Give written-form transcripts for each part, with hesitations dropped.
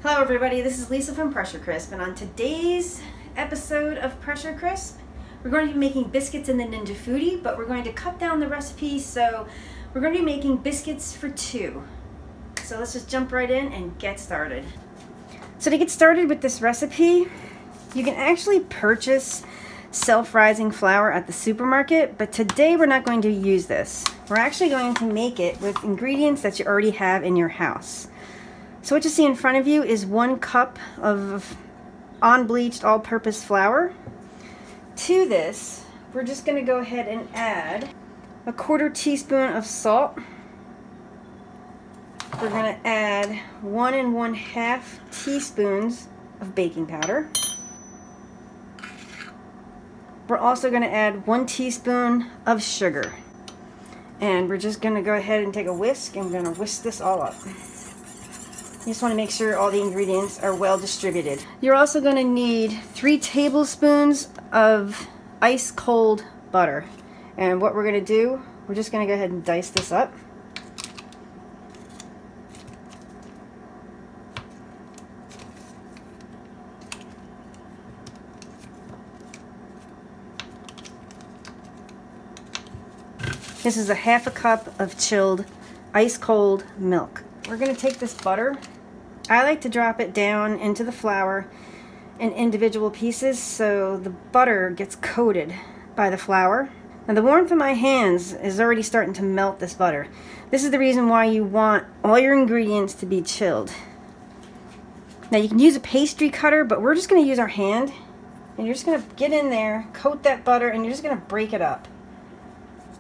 Hello everybody, this is Lisa from Pressure Crisp, and on today's episode of Pressure Crisp, we're going to be making biscuits in the Ninja Foodi, but we're going to cut down the recipe, so we're going to be making biscuits for two. So let's just jump right in and get started. So to get started with this recipe, you can actually purchase self-rising flour at the supermarket, but today we're not going to use this. We're actually going to make it with ingredients that you already have in your house. So what you see in front of you is 1 cup of unbleached all-purpose flour. To this, we're just going to go ahead and add a 1/4 teaspoon of salt. We're going to add 1 1/2 teaspoons of baking powder. We're also going to add 1 teaspoon of sugar. And we're just going to go ahead and take a whisk, and we're going to whisk this all up. You just want to make sure all the ingredients are well distributed. You're also going to need 3 tablespoons of ice cold butter. And what we're going to do, we're just going to go ahead and dice this up. This is a 1/2 cup of chilled ice cold milk. We're going to take this butter. I like to drop it down into the flour in individual pieces so the butter gets coated by the flour. Now the warmth of my hands is already starting to melt this butter. This is the reason why you want all your ingredients to be chilled. Now you can use a pastry cutter, but we're just going to use our hand, and you're just going to get in there, coat that butter, and you're just going to break it up.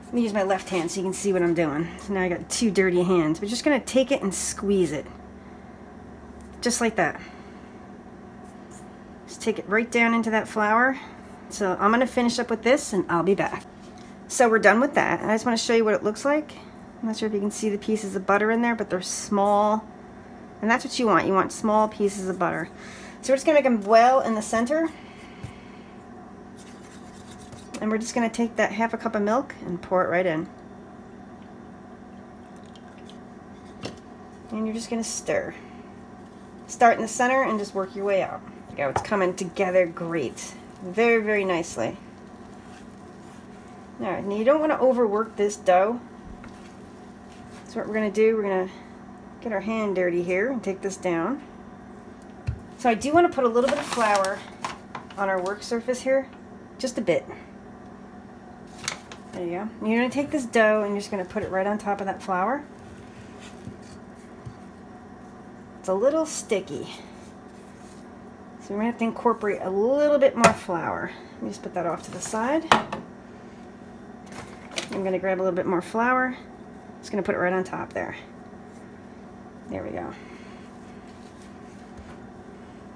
Let me use my left hand so you can see what I'm doing. So now I got 2 dirty hands. We're just going to take it and squeeze it. Just like that. Just take it right down into that flour. So I'm going to finish up with this and I'll be back. So we're done with that. I just want to show you what it looks like. I'm not sure if you can see the pieces of butter in there, but they're small. And that's what you want. You want small pieces of butter. So we're just going to make them well in the center. And we're just going to take that 1/2 cup of milk and pour it right in. And you're just going to stir. Start in the center and just work your way out. There you go, it's coming together great. Very, very nicely. Alright, now you don't want to overwork this dough. So what we're going to do, we're going to get our hand dirty here and take this down. So I do want to put a little bit of flour on our work surface here. Just a bit. There you go. And you're going to take this dough and you're just going to put it right on top of that flour. It's a little sticky. So we're going to have to incorporate a little bit more flour. Let me just put that off to the side. I'm going to grab a little bit more flour. Just going to put it right on top there. There we go.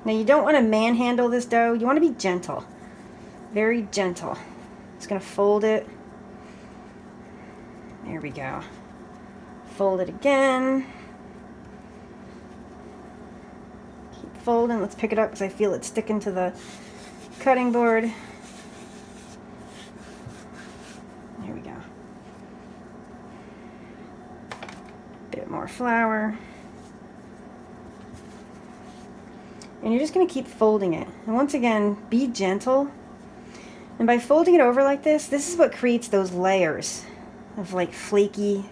Now you don't want to manhandle this dough. You want to be gentle. Very gentle. Just going to fold it. There we go. Fold it again. Keep folding. Let's pick it up because I feel it sticking to the cutting board. There we go. Bit more flour. And you're just going to keep folding it. And once again, be gentle. And by folding it over like this is what creates those layers of like flaky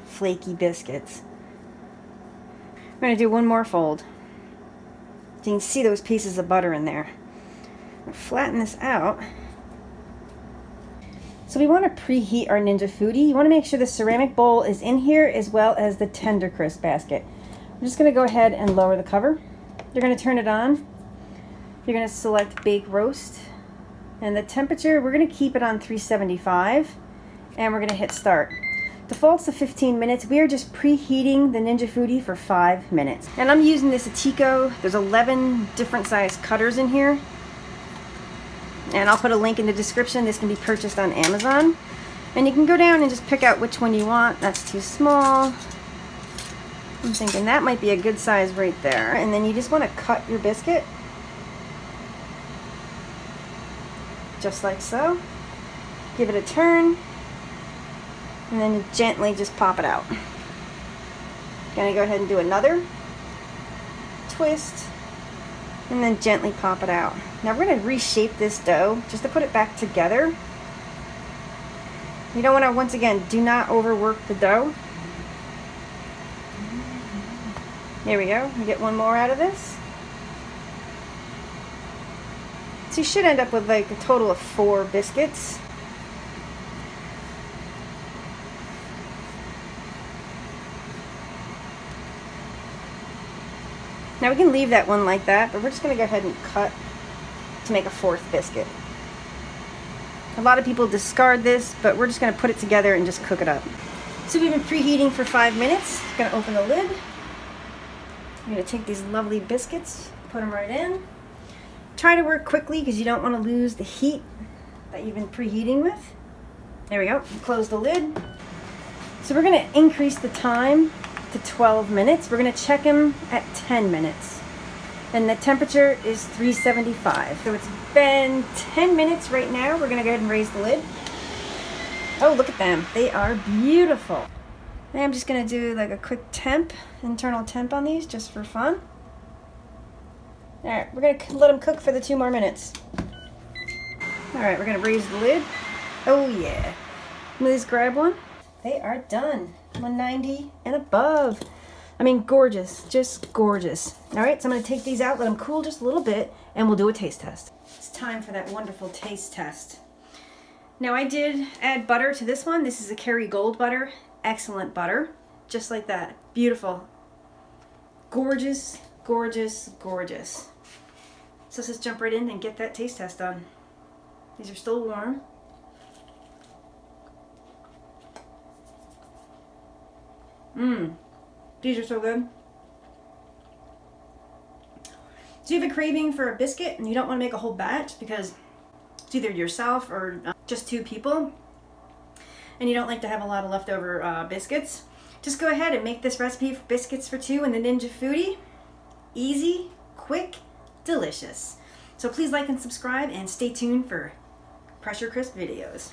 biscuits. I'm going to do one more fold. So you can see those pieces of butter in there. I'll flatten this out. So we want to preheat our Ninja Foodi. You want to make sure the ceramic bowl is in here as well as the Tender Crisp basket. I'm just going to go ahead and lower the cover. You're going to turn it on. You're going to select Bake Roast. And the temperature, we're going to keep it on 375. And we're going to hit start. Defaults to 15 minutes. We are just preheating the Ninja Foodi for 5 minutes. And I'm using this Atico. There's 11 different size cutters in here. And I'll put a link in the description. This can be purchased on Amazon. And you can go down and just pick out which one you want. That's too small. I'm thinking that might be a good size right there. And then you just want to cut your biscuit. Just like so. Give it a turn. And then gently just pop it out. Gonna go ahead and do another twist, And then gently pop it out. Now we're going to reshape this dough just to put it back together. You don't want to, once again, do not overwork the dough. There we go. We get one more out of this. So you should end up with like a total of 4 biscuits. Now we can leave that one like that, but we're just going to go ahead and cut to make a 4th biscuit. A lot of people discard this, but we're just going to put it together and just cook it up. So we've been preheating for 5 minutes. Going to open the lid. I'm going to take these lovely biscuits, put them right in. Try to work quickly because you don't want to lose the heat that you've been preheating with. There we go. Close the lid. So we're going to increase the time to 12 minutes. We're going to check them at 10 minutes. And the temperature is 375. So it's been 10 minutes right now. We're going to go ahead and raise the lid. Oh, look at them. They are beautiful. And I'm just going to do like a quick temp, internal temp on these just for fun. Alright, we're going to let them cook for the 2 more minutes. Alright, we're going to raise the lid. Oh yeah. Let's grab one. They are done. 190 and above. I mean, gorgeous. Just gorgeous. Alright, so I'm going to take these out, let them cool just a little bit, and we'll do a taste test. It's time for that wonderful taste test. Now I did add butter to this one. This is a Kerrygold butter. Excellent butter. Just like that. Beautiful. Gorgeous, gorgeous, gorgeous. So let's just jump right in and get that taste test done. These are still warm. These are so good. So you have a craving for a biscuit and you don't want to make a whole batch because it's either yourself or just 2 people and you don't like to have a lot of leftover biscuits, just go ahead and make this recipe for biscuits for 2 in the Ninja Foodi. Easy, quick, delicious. So please like and subscribe and stay tuned for Pressure Crisp videos.